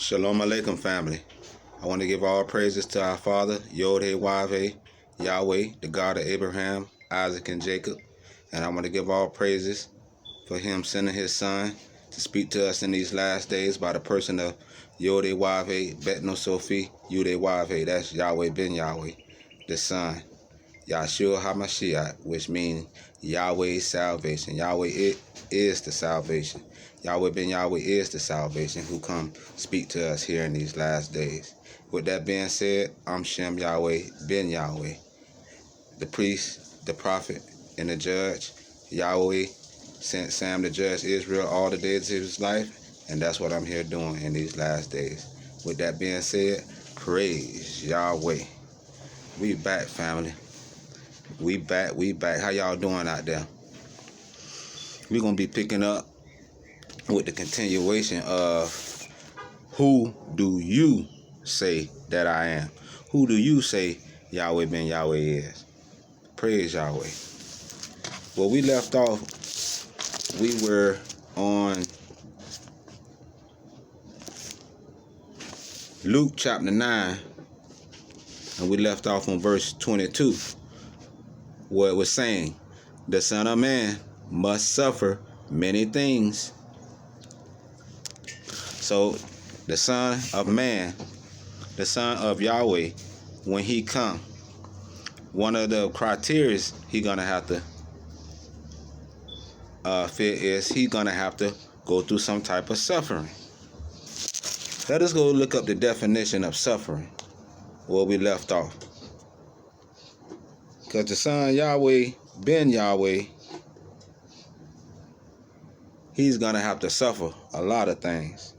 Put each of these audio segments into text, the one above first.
Shalom Aleichem, family. I want to give all praises to our Father, Yahweh, Yahweh, the God of Abraham, Isaac, and Jacob. And I want to give all praises for him sending his son to speak to us in these last days by the person of Yahweh, Bet No Sophie, Yahweh. That's Yahweh ben Yahweh, the son. Yahshua HaMashiach, which means Yahweh's salvation. Yahweh is the salvation. Yahweh ben Yahweh is the salvation who come speak to us here in these last days. With that being said, I'm Shem Yahweh ben Yahweh, the priest, the prophet, and the judge. Yahweh sent Sam to judge Israel all the days of his life, and that's what I'm here doing in these last days. With that being said, praise Yahweh. We back, family. We back. How y'all doing out there? We're going to be picking up with the continuation of who do you say that I am? Who do you say Yahweh ben Yahweh is? Praise Yahweh. Well, we left off, we were on Luke chapter 9, and we left off on verse 22, where it was saying, the Son of Man must suffer many things. So the Son of Man, the Son of Yahweh, when he come, one of the criteria he gonna have to fit is he gonna have to go through some type of suffering. Let us go look up the definition of suffering where we left off. Because the Son Yahweh ben Yahweh, he's gonna have to suffer a lot of things.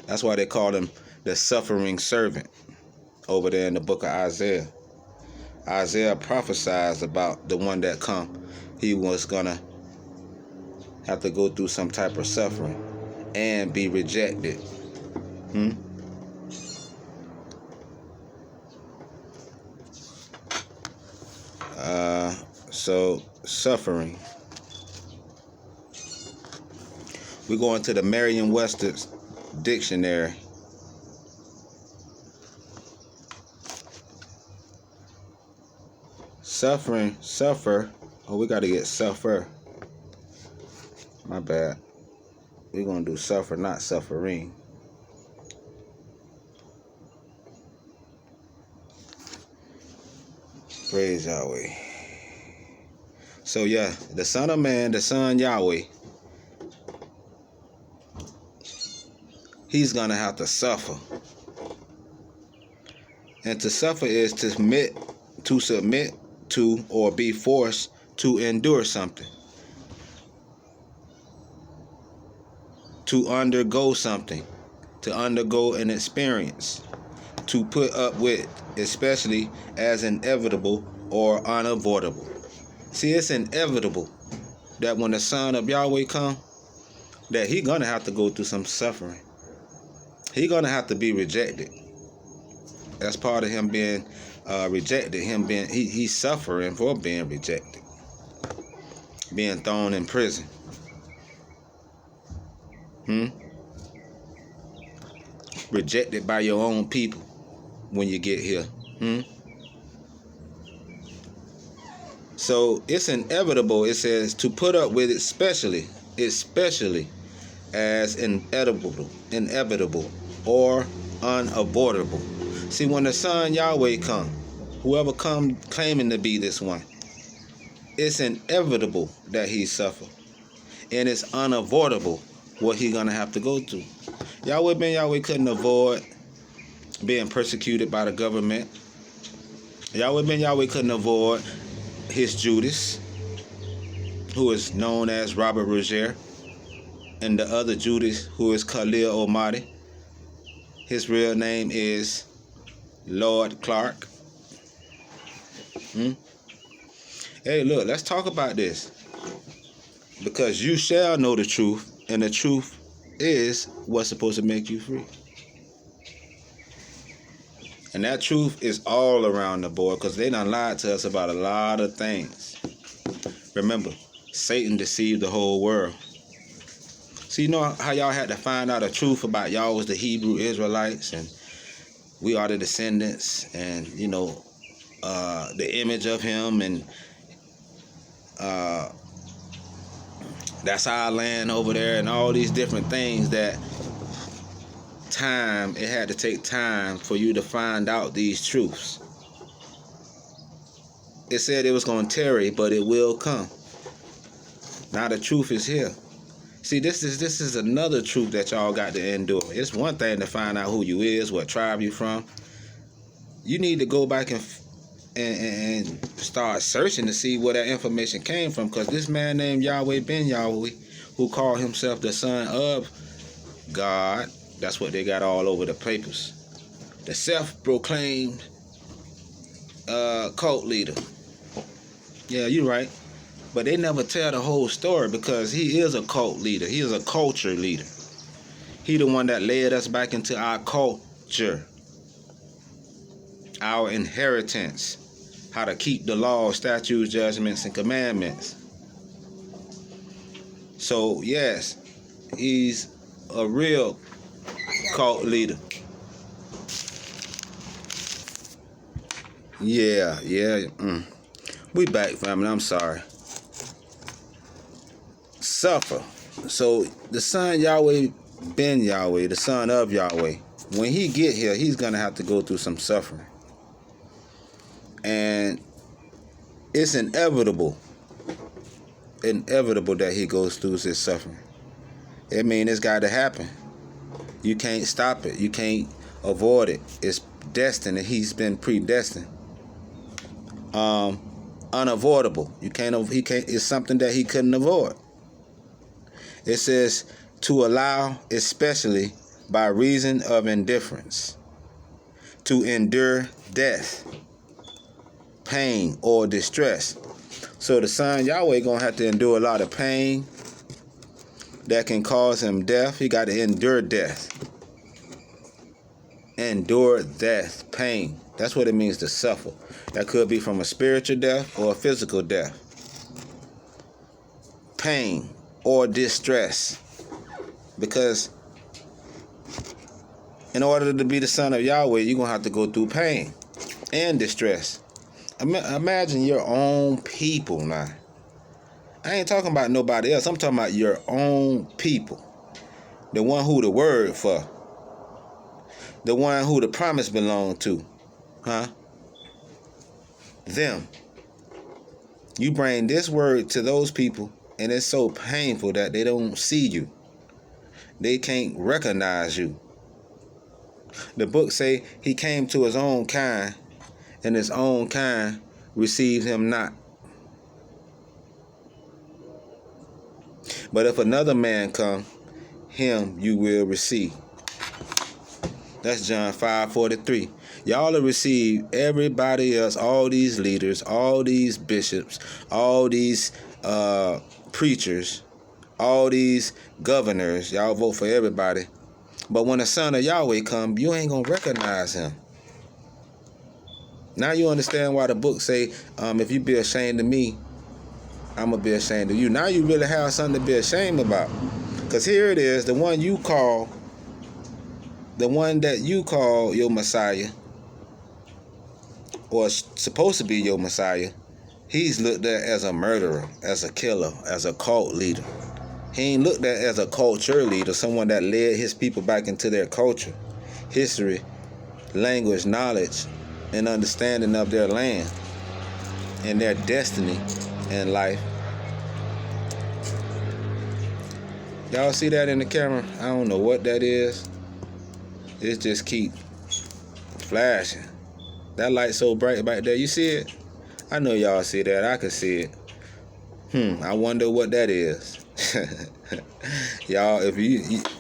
That's why they call him the suffering servant over there in the book of Isaiah. Isaiah prophesies about the one that come. He was gonna have to go through some type of suffering and be rejected. So suffering. We go into the Merriam-Webster's dictionary. Suffering, suffer. Oh, we got to get suffer. My bad. We're going to do suffer, not suffering. Praise Yahweh. So yeah, the Son of Man, the Son Yahweh, he's going to have to suffer. And to suffer is to submit to or be forced to endure something. To undergo something. To undergo an experience. To put up with, especially as inevitable or unavoidable. See, it's inevitable that when the Son of Yahweh come, that he gonna have to go through some suffering. He gonna have to be rejected. That's part of him being rejected. He's suffering for being rejected, being thrown in prison. Rejected by your own people when you get here. So it's inevitable. It says to put up with it, especially as inevitable or unavoidable. See, when the Son Yahweh come, whoever come claiming to be this one, it's inevitable that he suffer, and it's unavoidable what he gonna have to go through. Yahweh ben Yahweh couldn't avoid being persecuted by the government. Yahweh ben Yahweh couldn't avoid his Judas, who is known as Robert Roger, and the other Judas, who is Khalil Omari. His real name is Lord Clark. Hey, look, let's talk about this. Because you shall know the truth, and the truth is what's supposed to make you free. And that truth is all around the board, because they done lied to us about a lot of things. Remember, Satan deceived the whole world. So you know how y'all had to find out the truth about y'all was the Hebrew Israelites, and we are the descendants, and you know, the image of him, and that's our land over there, and all these different things. That time, it had to take time for you to find out these truths. It said it was going to tarry, but it will come. Now the truth is here. See, this is another truth that y'all got to endure. It's one thing to find out who you is, what tribe you from. You need to go back and start searching to see where that information came from, because this man named Yahweh ben Yahweh, who called himself the son of God, that's what they got all over the papers. The self-proclaimed cult leader. Yeah, you're right. But they never tell the whole story, because he is a cult leader. He is a culture leader. He the one that led us back into our culture, our inheritance, how to keep the law, statutes, judgments, and commandments. So, yes, he's a real cult leader. Yeah. We back, family. I'm sorry. Suffer. So, the son Yahweh ben Yahweh, the son of Yahweh, when he get here, he's going to have to go through some suffering. And it's inevitable that he goes through his suffering. I mean, it's got to happen. You can't stop it. You can't avoid it. It's destined, and he's been predestined. Unavoidable. He can't. It's something that he couldn't avoid. It says to allow, especially by reason of indifference, to endure death, pain, or distress. So the son Yahweh gonna have to endure a lot of pain that can cause him death. He got to endure death. Endure death, pain. That's what it means to suffer. That could be from a spiritual death or a physical death. Pain or distress. Because in order to be the son of Yahweh, you're gonna have to go through pain and distress. Imagine your own people now. I ain't talking about nobody else. I'm talking about your own people. The one who the word for. The one who the promise belonged to. Huh? Them. You bring this word to those people, and it's so painful that they don't see you. They can't recognize you. The book say he came to his own kind, and his own kind received him not. But if another man come, him you will receive. That's John 5:43. Y'all will receive everybody else, all these leaders, all these bishops, all these preachers, all these governors. Y'all vote for everybody. But when the son of Yahweh come, you ain't going to recognize him. Now you understand why the book say, if you be ashamed of me, I'm going to be ashamed of you. Now you really have something to be ashamed about. Because here it is, the one that you call your Messiah, or supposed to be your Messiah, he's looked at as a murderer, as a killer, as a cult leader. He ain't looked at as a culture leader, someone that led his people back into their culture, history, language, knowledge, and understanding of their land and their destiny in life. Y'all see that in the camera? I don't know what that is. It just keep flashing. That light so bright back there. You see it? I know y'all see that. I can see it. I wonder what that is. Y'all,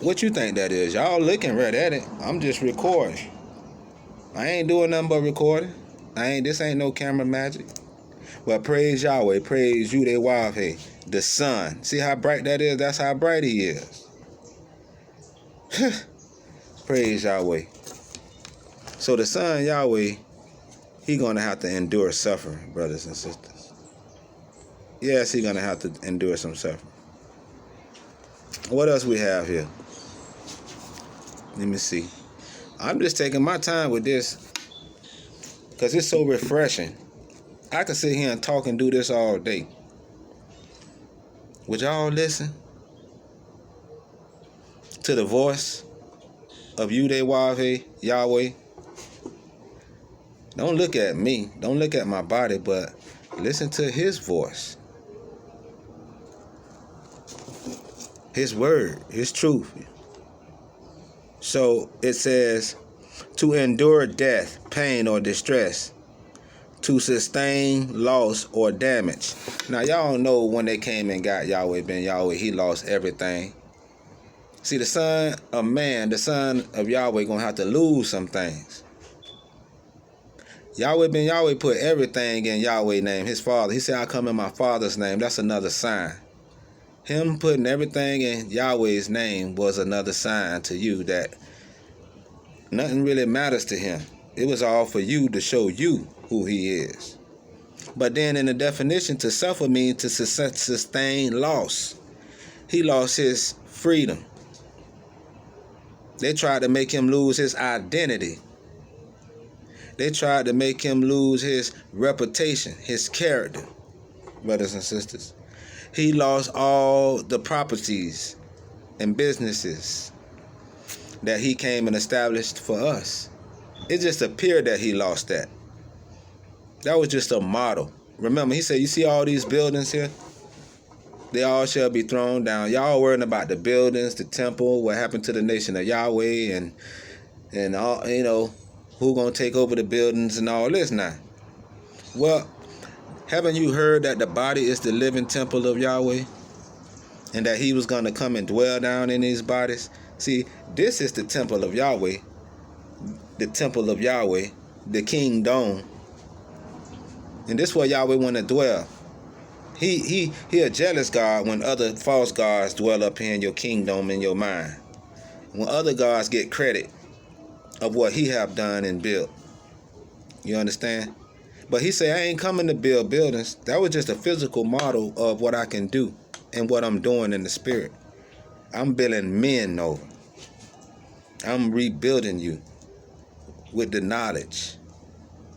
what you think that is? Y'all looking right at it. I'm just recording. I ain't doing nothing but recording. This ain't no camera magic. But praise Yahweh, praise Yahweh, the sun. See how bright that is? That's how bright he is. Praise Yahweh. So the son Yahweh, he gonna have to endure suffering, brothers and sisters. Yes, he gonna have to endure some suffering. What else we have here? Let me see. I'm just taking my time with this because it's so refreshing. I could sit here and talk and do this all day. Would y'all listen to the voice of Yahweh? Don't look at me. Don't look at my body, but listen to his voice. His word, his truth. So it says, to endure death, pain, or distress, to sustain loss or damage. Now, y'all know when they came and got Yahweh ben Yahweh, he lost everything. See, the son of man, the son of Yahweh, gonna have to lose some things. Yahweh ben Yahweh put everything in Yahweh's name, his father. He said, I come in my father's name. That's another sign. Him putting everything in Yahweh's name was another sign to you that nothing really matters to him. It was all for you to show you who he is. But then in the definition, to suffer means to sustain loss. He lost his freedom. They tried to make him lose his identity. They tried to make him lose his reputation, his character, brothers and sisters. He lost all the properties and businesses that he came and established for us. It just appeared that he lost that. That was just a model. Remember, he said, you see all these buildings here? They all shall be thrown down. Y'all worrying about the buildings, the temple, what happened to the nation of Yahweh, and all, you know, who gonna take over the buildings and all this now. Well, haven't you heard that the body is the living temple of Yahweh? And that he was gonna come and dwell down in these bodies? See, this is the temple of Yahweh. The temple of Yahweh, the kingdom. And this is where Yahweh want to dwell. He a jealous God when other false gods dwell up here in your kingdom, in your mind. When other gods get credit of what he have done and built. You understand? But he said, I ain't coming to build buildings. That was just a physical model of what I can do and what I'm doing in the spirit. I'm building men over. I'm rebuilding you with the knowledge,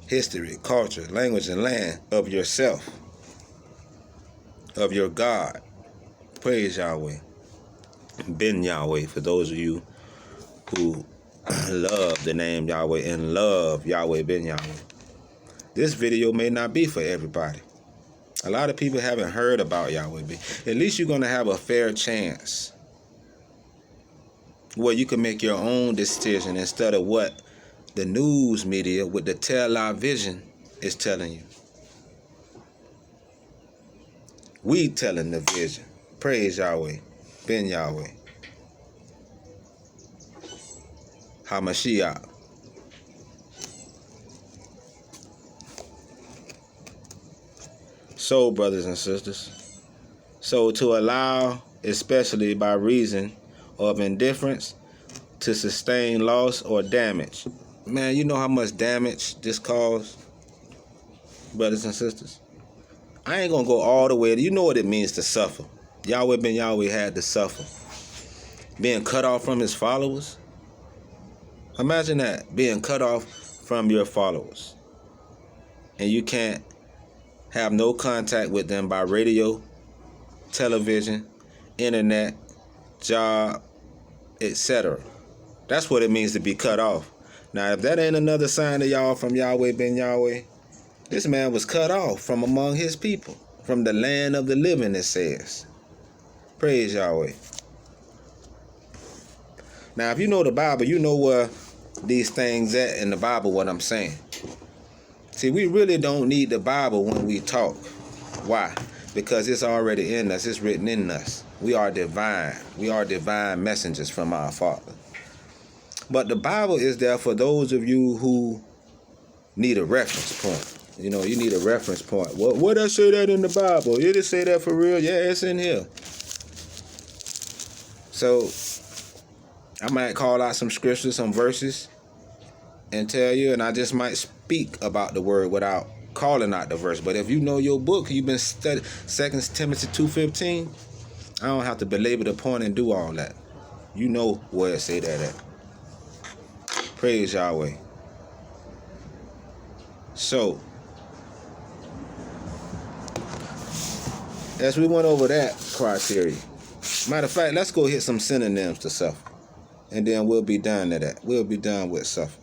history, culture, language, and land of yourself, of your God. Praise Yahweh. Ben Yahweh, for those of you who love the name Yahweh and love Yahweh ben Yahweh. This video may not be for everybody. A lot of people haven't heard about Yahweh ben. At least you're going to have a fair chance where you can make your own decision instead of what the news media with the television is telling you. We telling the vision. Praise Yahweh. Ben Yahweh. HaMashiach. So, brothers and sisters, so to allow, especially by reason of indifference, to sustain loss or damage. Man, you know how much damage this caused, brothers and sisters? I ain't gonna go all the way. You know what it means to suffer. Yahweh ben Yahweh had to suffer. Being cut off from his followers. Imagine that, being cut off from your followers. And you can't have no contact with them by radio, television, internet, job, etc. That's what it means to be cut off. Now, if that ain't another sign to y'all from Yahweh ben Yahweh, this man was cut off from among his people, from the land of the living, it says. Praise Yahweh. Now, if you know the Bible, you know where these things at in the Bible, what I'm saying. See, we really don't need the Bible when we talk. Why? Because it's already in us. It's written in us. We are divine. We are divine messengers from our Father. But the Bible is there for those of you who need a reference point. You know, you need a reference point. What I say that in the Bible? Did it say that for real? Yeah, it's in here. So, I might call out some scriptures, some verses, and tell you, and I just might speak about the word without calling out the verse. But if you know your book, you've been studying 2 Timothy 2:15, I don't have to belabor the point and do all that. You know where it say that at. Praise Yahweh. So, as we went over that criteria, matter of fact, let's go hit some synonyms to suffer. And then we'll be done to that. We'll be done with suffer.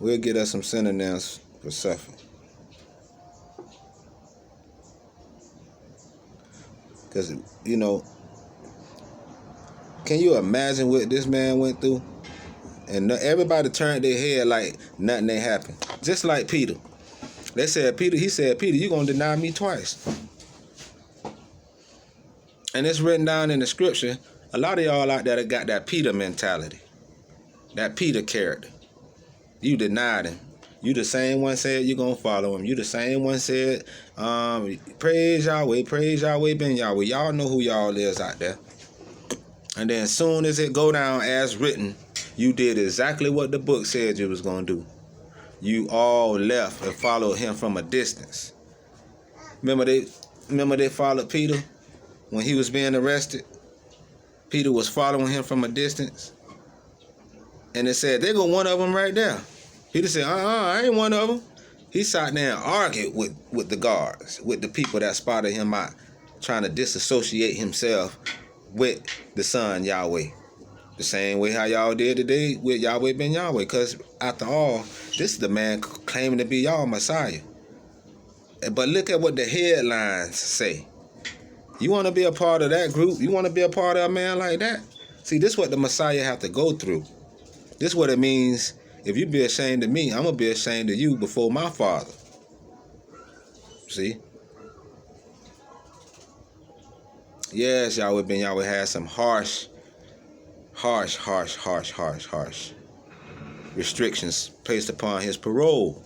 We'll get us some synonyms for suffer. Because, you know, can you imagine what this man went through? And everybody turned their head like nothing ain't happened. Just like Peter. He said, Peter, you're going to deny me twice. And it's written down in the scripture. A lot of y'all out there that got that Peter mentality. That Peter character. You denied him. You the same one said you're going to follow him. You the same one said, praise Yahweh, ben Yahweh. Y'all know who y'all is out there. And then as soon as it go down as written, you did exactly what the book said you was going to do. You all left and followed him from a distance. Remember they followed Peter when he was being arrested? Peter was following him from a distance. And it said, there go one of them right there. Peter said, I ain't one of them. He sat there and argued with the guards, with the people that spotted him out, trying to disassociate himself with the Son, Yahweh. The same way how y'all did today with Yahweh ben Yahweh. Because after all, this is the man claiming to be y'all Messiah. But look at what the headlines say. You want to be a part of that group? You want to be a part of a man like that? See, this is what the Messiah have to go through. This is what it means. If you be ashamed of me, I'm going to be ashamed of you before my Father. See? Yes, Yahweh ben Yahweh has some harsh restrictions placed upon his parole,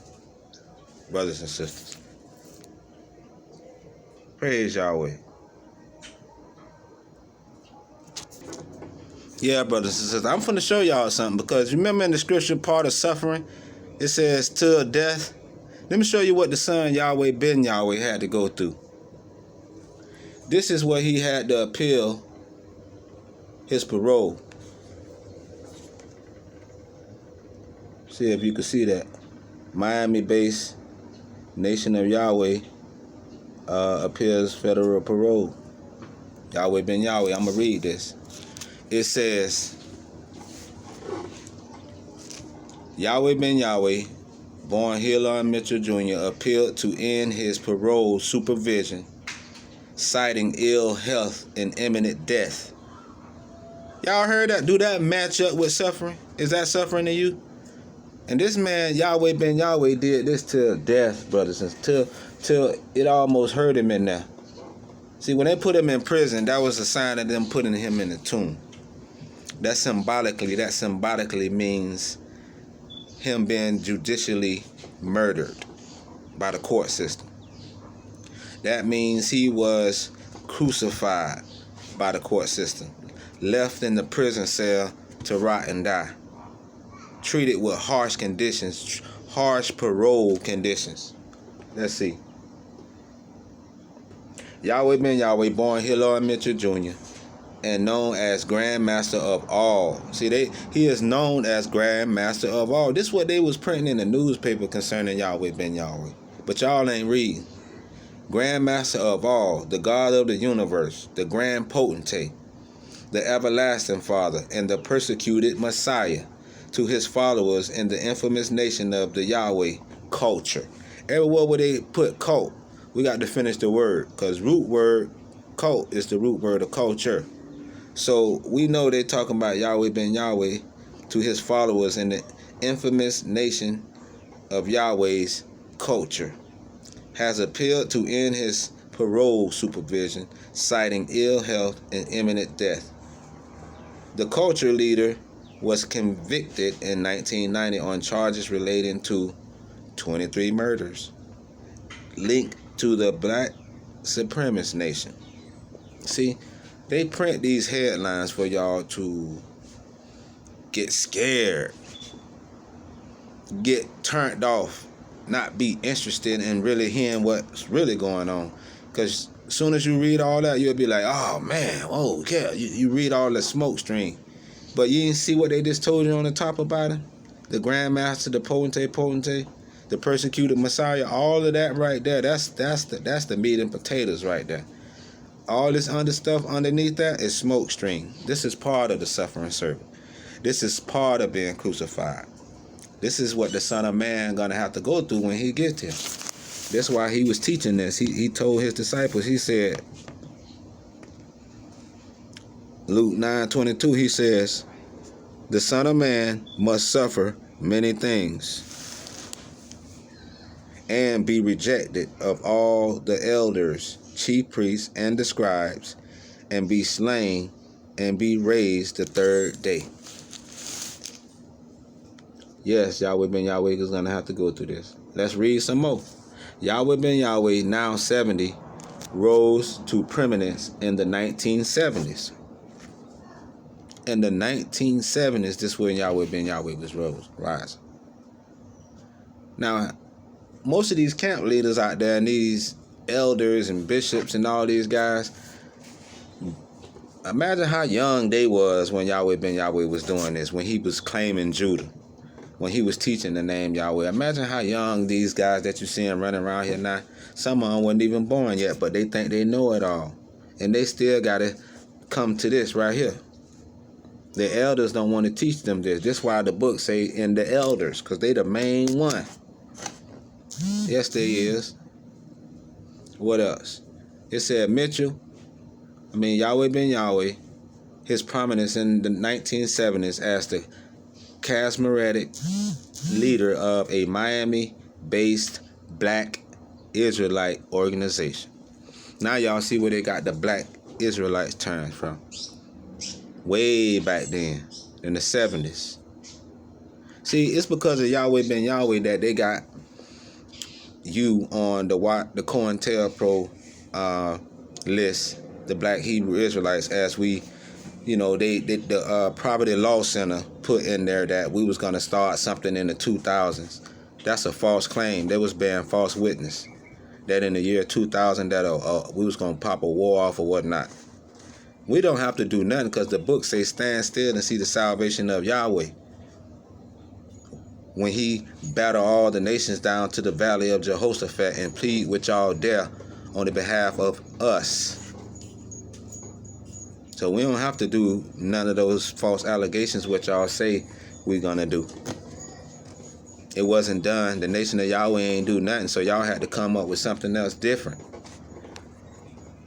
brothers and sisters. Praise Yahweh. Yeah, brothers and sisters, I'm finna show y'all something, because remember in the scripture part of suffering, it says till death. Let me show you what the Son Yahweh ben Yahweh had to go through. This is what he had to appeal his parole. See if you can see that. Miami-based Nation of Yahweh appeals federal parole. Yahweh ben Yahweh. I'm going to read this. It says, Yahweh ben Yahweh, born Hilon Mitchell Jr., appealed to end his parole supervision, citing ill health and imminent death. Y'all heard that? Do that match up with suffering? Is that suffering to you? And this man, Yahweh ben Yahweh, did this till death, brothers, and till it almost hurt him in there. See, when they put him in prison, that was a sign of them putting him in the tomb. That symbolically means him being judicially murdered by the court system. That means he was crucified by the court system, left in the prison cell to rot and die, treated with harsh conditions, harsh parole conditions. Let's see. Yahweh ben Yahweh, born Hilon Mitchell Jr., and known as Grand Master of All. See, he is known as Grand Master of All. This is what they was printing in the newspaper concerning Yahweh ben Yahweh. But y'all ain't reading. Grand Master of All, the God of the universe, the Grand Potentate, the Everlasting Father, and the persecuted Messiah to his followers in the infamous nation of the Yahweh culture. Everywhere where they put cult, we got to finish the word, because root word cult is the root word of culture. So we know they're talking about Yahweh ben Yahweh to his followers in the infamous nation of Yahweh's culture. Has appealed to end his parole supervision, citing ill health and imminent death. The culture leader was convicted in 1990 on charges relating to 23 murders linked to the black supremacist nation. See, they print these headlines for y'all to get scared, get turned off, not be interested in really hearing what's really going on. Because soon as you read all that, you'll be like, oh man, oh yeah, you read all the smoke screen. But you didn't see what they just told you on the top about it? The Grandmaster, the potentate, the persecuted Messiah, all of that right there, that's the meat and potatoes right there. All this other stuff underneath that is smoke screen. This is part of the suffering servant. This is part of being crucified. This is what the Son of Man gonna have to go through when he gets here. That's why he was teaching this. He told his disciples, he said, Luke 9:22, he says, the Son of Man must suffer many things and be rejected of all the elders, chief priests, and the scribes, and be slain and be raised the third day. Yes, Yahweh ben Yahweh is going to have to go through this. Let's read some more. Yahweh ben Yahweh, now 70, rose to preeminence in the 1970s. In the 1970s, this is when Yahweh ben Yahweh was rising. Now, most of these camp leaders out there and these elders and bishops and all these guys, imagine how young they was when Yahweh ben Yahweh was doing this, when he was claiming Judah, when he was teaching the name Yahweh. Imagine how young these guys that you see them running around here now, some of them weren't even born yet, but they think they know it all. And they still got to come to this right here. The elders don't want to teach them this. That's why the book say in the elders, because they the main one. Yes, they is. What else? It said Yahweh ben Yahweh, his prominence in the 1970s as the charismatic leader of a Miami-based black Israelite organization. Now y'all see where they got the black Israelites turned from. Way back then, in the 70s. See, it's because of Yahweh ben Yahweh that they got you on the COINTELPRO list, the Black Hebrew Israelites, as we, the Property Law Center put in there that we was going to start something in the 2000s. That's a false claim. They was bearing false witness that in the year 2000 that we was going to pop a war off or whatnot. We don't have to do nothing because the book says stand still and see the salvation of Yahweh. When he battled all the nations down to the valley of Jehoshaphat and plead with y'all there on the behalf of us. So we don't have to do none of those false allegations which y'all say we're going to do. It wasn't done. The nation of Yahweh ain't do nothing, so y'all had to come up with something else different.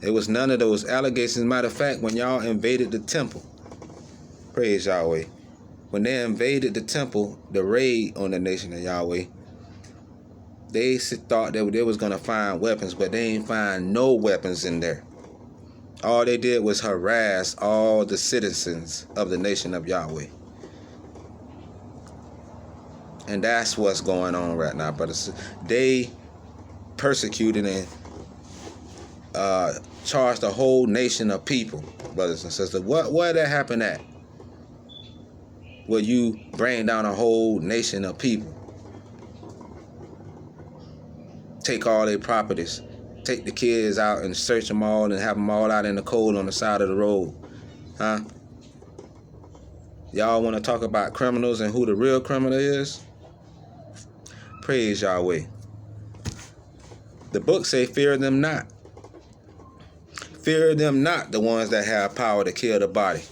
It was none of those allegations. Matter of fact, when y'all invaded the temple, praise Yahweh, when they invaded the temple, the raid on the nation of Yahweh, they thought that they was going to find weapons, but they ain't find no weapons in there. All they did was harass all the citizens of the nation of Yahweh. And that's what's going on right now, brothers. They persecuted and charged a whole nation of people, brothers and sisters. Where that happened at? Where you bring down a whole nation of people, take all their properties, take the kids out and search them all and have them all out in the cold on the side of the road, huh? Y'all want to talk about criminals and who the real criminal is? Praise Yahweh. The book say, fear them not. Fear them not, the ones that have power to kill the body.